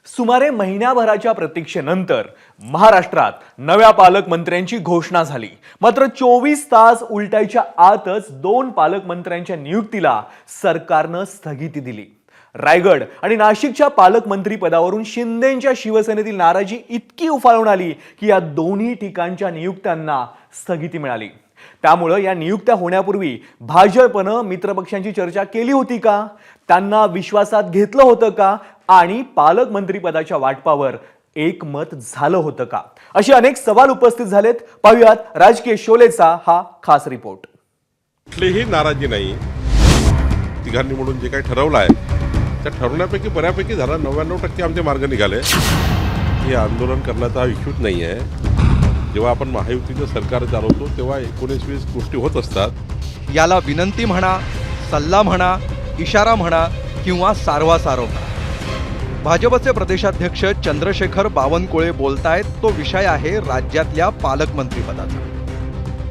सुमारे महिन्याभराच्या प्रतीक्षेनंतर महाराष्ट्रात नव्या पालकमंत्र्यांची घोषणा झाली। मात्र 24 तास उलटायच्या आतच 2 पालकमंत्र्यांच्या नियुक्तीला सरकारनं स्थगिती दिली। रायगड आणि नाशिकच्या पालकमंत्री पदावरून शिंदेंच्या शिवसेनेतील नाराजी इतकी उफाळून आली की या दोन्ही ठिकाणच्या नियुक्त्यांना स्थगिती मिळाली। त्यामुळे या नियुक्त्या होण्यापूर्वी भाजपनं मित्रपक्षांची चर्चा केली होती का, त्यांना विश्वासात घेतलं होतं का आणि पालकमंत्री पदाच्या वाटपावर एकमत झालं होतं का, असे अनेक सवाल उपस्थित झालेत। पाहूयात राजकीय शोलेचा हा खास रिपोर्ट। कुठलीही नाराजी नाही। तिघांनी म्हणून जे काही ठरवलं आहे त्या ठरवण्यापैकी बऱ्यापैकी झाला। 99% आमचे मार्ग निघाले। हे आंदोलन करण्याचा हा इश्यूच नाही आहे। जेव्हा आपण महायुतीचं सरकार चालवतो तेव्हा 19-20 गोष्टी होत असतात। याला विनंती म्हणा, सल्ला म्हणा, इशारा म्हणा किंवा सारवासारव म्हणा। भाजपचे प्रदेशाध्यक्ष चंद्रशेखर बावनकुळे बोलतायत तो विषय आहे राज्यातल्या पालकमंत्रीपदाचा।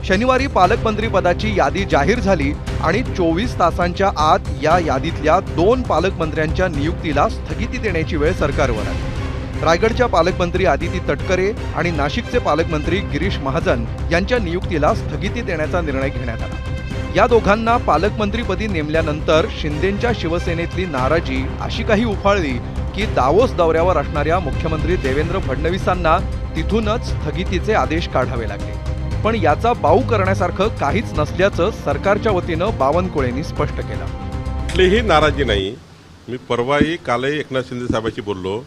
शनिवारी पालकमंत्रीपदाची यादी जाहीर झाली आणि 24 तासांच्या आत या यादीतल्या 2 पालकमंत्र्यांच्या नियुक्तीला स्थगिती देण्याची वेळ सरकारवर आली। रायगडच्या पालकमंत्री आदिती तटकरे आणि नाशिकचे पालकमंत्री गिरीश महाजन यांच्या नियुक्तीला स्थगिती देण्याचा निर्णय घेण्यात आला। या दोघांना पालकमंत्रीपदी नेमल्यानंतर शिंदेंच्या शिवसेनेतली नाराजी अशी काही उफाळली की दावोस दौऱ्यावर असणाऱ्या मुख्यमंत्री देवेंद्र फडणवीसांना तिथूनच स्थगितीचे आदेश काढावे लागले। पण याचा बाऊ करण्यासारखं काहीच नसल्याचं सरकारच्या वतीनं बावनकुळेंनी स्पष्ट केलं। कुठलीही नाराजी नाही। मी परवाही कालही एकनाथ शिंदे साहेबांशी बोललो।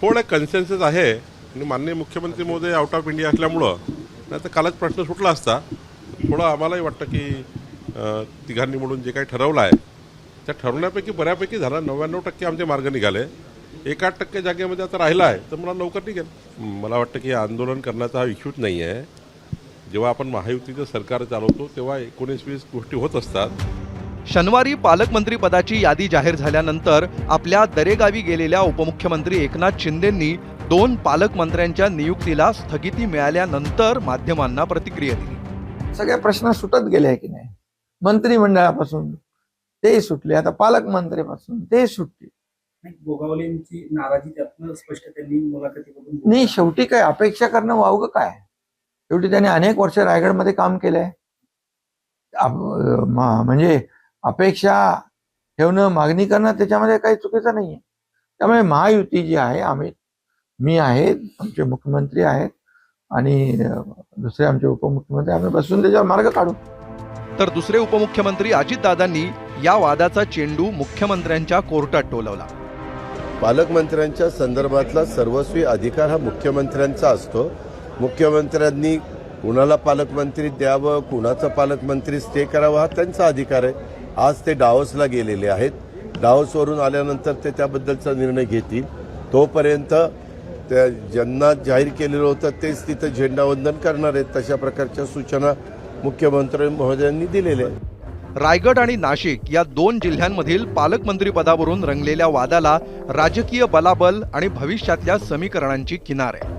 थोडं कन्सेन्सस आहे आणि माननीय मुख्यमंत्री महोदय आउट ऑफ इंडिया असल्यामुळं नाही तर कालच प्रश्न सुटला असता। थोडं आम्हालाही वाटतं की तिघांनी म्हणून जे काही ठरवलं आहे त्या ठरवण्यापैकी बऱ्यापैकी झाला। 99% आमचे मार्ग निघाले। 1-8% जागेमध्ये आता राहिला आहे तर मला लवकर निघेल। मला वाटतं की आंदोलन करण्याचा हा इश्यूच नाही आहे। जेव्हा आपण महायुतीचं सरकार चालवतो तेव्हा 19-20 गोष्टी होत असतात। शनिवारी पालकमंत्री पदाची यादी जाहीर झाल्यानंतर आपल्या दरेगावी गेलेल्या उपमुख्यमंत्री एकनाथ शिंदेंनी 2 पालकमंत्र्यांच्या नियुक्तीला स्थगिती मिळाल्यानंतर माध्यमांना प्रतिक्रिया दिली। सगळे प्रश्न सुटत गेले आहे की नाही। मंत्रिमंडळापासून ते सुटले, आता पालकमंत्रीपासून ते सुटले। गोगावलेंची नाराजी त्यातनं स्पष्ट त्यांनी मुलाखतीमधून नाही, शेवटी काय अपेक्षा करणं वावगं काय। शेवटी त्यांनी अनेक वर्ष रायगडमध्ये काम केलंय। म्हणजे अपेक्षा ठेवणं, मागणी करणं त्याच्यामध्ये काही चुकीचं नाहीये। त्यामुळे महायुती जी आहे, मी आहे, आमचे मुख्यमंत्री आहेत आणि दुसरे आमचे उपमुख्यमंत्री, आम्ही बसून त्याच्यावर मार्ग काढू। तर दुसरे उपमुख्यमंत्री अजितदादांनी या वादाचा चेंडू मुख्यमंत्र्यांच्या कोर्टात टोलवला। पालकमंत्र्यांच्या संदर्भातला सर्वस्वी अधिकार हा मुख्यमंत्र्यांचा असतो। मुख्यमंत्र्यांनी कुणाला पालकमंत्री द्यावं, कुणाचा पालकमंत्री स्टे करावा हा त्यांचा अधिकार आहे। आज ते डावोसला गेलेले आहेत। डावोसवरून आल्यानंतर ते त्याबद्दलचा निर्णय घेतील। तोपर्यंत त्या ज्यांना जाहीर केलेलं होतं तेच तिथं झेंडावंदन करणार आहेत। तशा प्रकारच्या सूचना मुख्यमंत्री महोदयांनी दिलेल्या आहेत। रायगड आणि नाशिक या 2 जिल्ह्यांमधील पालकमंत्री पदावरून रंगलेल्या वादाला राजकीय बलाबल आणि भविष्यातल्या समीकरणांची किनार आहे।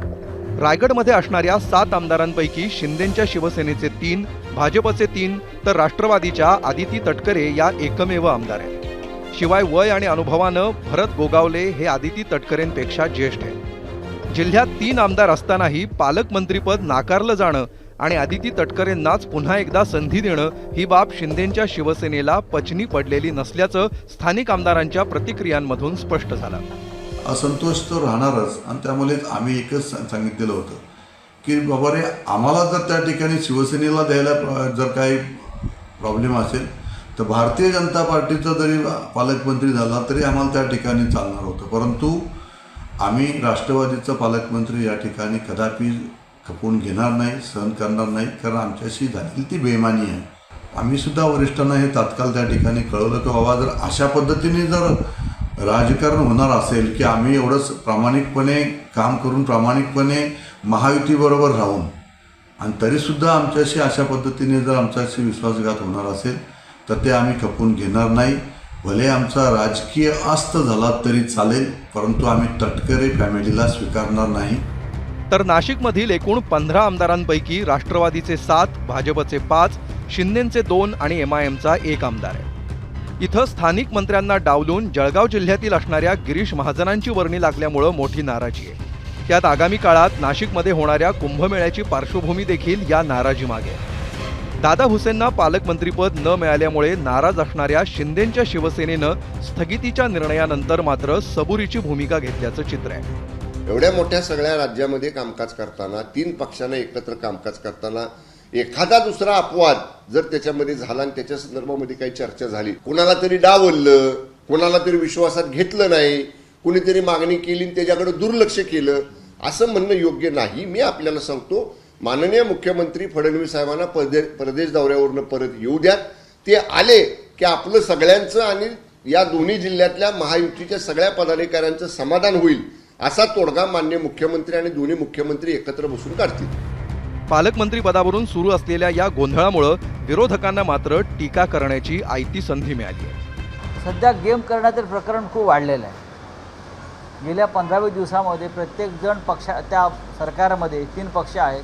रायगडमध्ये असणाऱ्या 7 आमदारांपैकी शिंदेंच्या शिवसेनेचे 3, भाजपचे 3 तर राष्ट्रवादीच्या आदिती तटकरे या एकमेव आमदार आहेत। शिवाय वय आणि अनुभवानं भरत गोगावले हे आदिती तटकरेंपेक्षा ज्येष्ठ आहेत। जिल्ह्यात 3 आमदार असतानाही पालकमंत्रीपद नाकारलं जाणं आणि आदिती तटकरेंनाच पुन्हा एकदा संधी देणं ही बाब शिंदेंच्या शिवसेनेला पचनी पडलेली नसल्याचं स्थानिक आमदारांच्या प्रतिक्रियांमधून स्पष्ट झालं। असंतोष तर राहणारच आणि त्यामुळे आम्ही एकच सांगितलेलं होतं की बाबा रे, आम्हाला जर त्या ठिकाणी शिवसेनेला द्यायला जर काही प्रॉब्लेम असेल तर भारतीय जनता पार्टीचा जरी पालकमंत्री झाला तरी आम्हाला त्या ठिकाणी चालणार होतं। परंतु आम्ही राष्ट्रवादीचा पालकमंत्री या ठिकाणी कदापि खपवून घेणार नाही, सहन करणार नाही, कारण आमच्याशी झालेली ती बेईमानी आहे। आम्ही सुद्धा वरिष्ठांना हे तात्काळ त्या ठिकाणी कळवलं की बाबा जर अशा पद्धतीने जर राजकारण होणार असेल की आम्ही एवढंच प्रामाणिकपणे काम करून प्रामाणिकपणे महायुतीबरोबर राहून आणि तरीसुद्धा आमच्याशी अशा पद्धतीने जर आमच्याशी विश्वासघात होणार असेल तर ते आम्ही खपवून घेणार नाही। भले आमचा राजकीय अस्त झाला तरी चालेल, परंतु आम्ही तटकरे फॅमिलीला स्वीकारणार नाही। तर नाशिकमधील एकूण 15 आमदारांपैकी राष्ट्रवादीचे 7, भाजपचे 5, शिंदेंचे 2 आणि MIMचा 1 आमदार आहे। इथं स्थानिक मंत्र्यांना डावलून जळगाव जिल्ह्यातील असणाऱ्या गिरीश महाजनांची वर्णी लागल्यामुळं मोठी नाराजी आहे. त्यात आगामी काळात नाशिकमध्ये होणाऱ्या कुंभमेळ्याची पार्श्वभूमी देखील या नाराजीमागे आहे. दादा भुसेंना पालकमंत्रीपद न मिळाल्यामुळे नाराज असणाऱ्या शिंदेंच्या शिवसेनेनं स्थगितीच्या निर्णयानंतर मात्र सबुरीची भूमिका घेतल्याचं चित्र आहे. एवढ्या मोठ्या सगळ्या राज्यामध्ये कामकाज करताना 3 पक्षांना एकत्र कामकाज करताना एखादा दुसरा अपवाद जर त्याच्यामध्ये झाला आणि त्याच्या संदर्भामध्ये काही चर्चा झाली, कुणाला तरी डावललं, कुणाला तरी विश्वासात घेतलं नाही, कुणीतरी मागणी केली आणि त्याच्याकडे दुर्लक्ष केलं, असं म्हणणं योग्य नाही. मी आपल्याला सांगतो, माननीय मुख्यमंत्री फडणवीस साहेबांना परदेश दौऱ्यावरनं परत येऊ द्या. ते आले की आपलं सगळ्यांचं आणि या दोन्ही जिल्ह्यातल्या महायुतीच्या सगळ्या पदाधिकाऱ्यांचं समाधान होईल, असा तोडगा माननीय मुख्यमंत्री आणि दोन्ही मुख्यमंत्री एकत्र बसून काढतील. पालकमंत्री पदावरून सुरू असलेल्या या गोंधळामुळं विरोधकांना मात्र टीका करण्याची आयती संधी मिळाली आहे. सध्या गेम करण्याचं प्रकरण खूप वाढलेलं आहे. गेल्या 15-20 दिवसामध्ये प्रत्येकजण त्या सरकारमध्ये 3 पक्ष आहेत.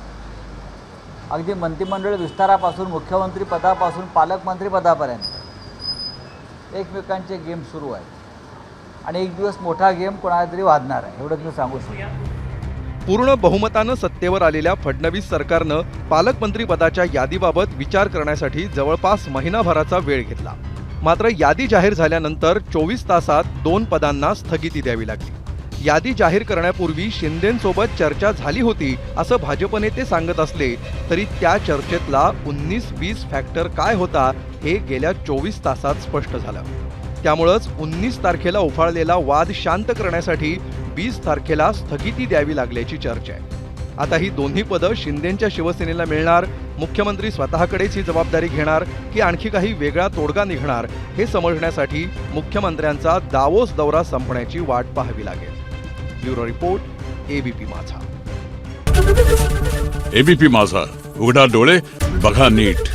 अगदी मंत्रिमंडळ विस्तारापासून मुख्यमंत्री पदापासून पालकमंत्री पदापर्यंत एकमेकांचे गेम सुरू आहेत आणि एक दिवस मोठा गेम कोणाला तरी वाजणार आहे, एवढंच मी सांगू शकतो. पूर्ण बहुमतानं सत्तेवर आलेल्या फडणवीस सरकारनं पालकमंत्री पदाच्या यादीबाबत विचार करण्यासाठी जवळपास महिनाभराचा वेळ घेतला. मात्र यादी जाहीर झाल्यानंतर 24 तासात 2 पदांना स्थगिती द्यावी लागली. यादी जाहीर करण्यापूर्वी शिंदेंसोबत चर्चा झाली होती असं भाजप नेते सांगत असले तरी त्या चर्चेतला 19-20 फॅक्टर काय होता हे गेल्या 24 तासात स्पष्ट झालं. त्यामुळंच 19 तारखेला उफाळलेला वाद शांत करण्यासाठी 20 तारखेला स्थगिती द्यावी लागल्याची चर्चा आहे. आता ही दोन्ही पदं शिंदेंच्या शिवसेनेला मिळणार, मुख्यमंत्री स्वतःकडेच ही जबाबदारी घेणार की आणखी काही वेगळा तोडगा निघणार हे समजण्यासाठी मुख्यमंत्र्यांचा दावोस दौरा संपण्याची वाट पाहावी लागेल. ब्युरो रिपोर्ट, एबीपी माझा. एबीपी माझा, उघडा डोळे बघा नीट.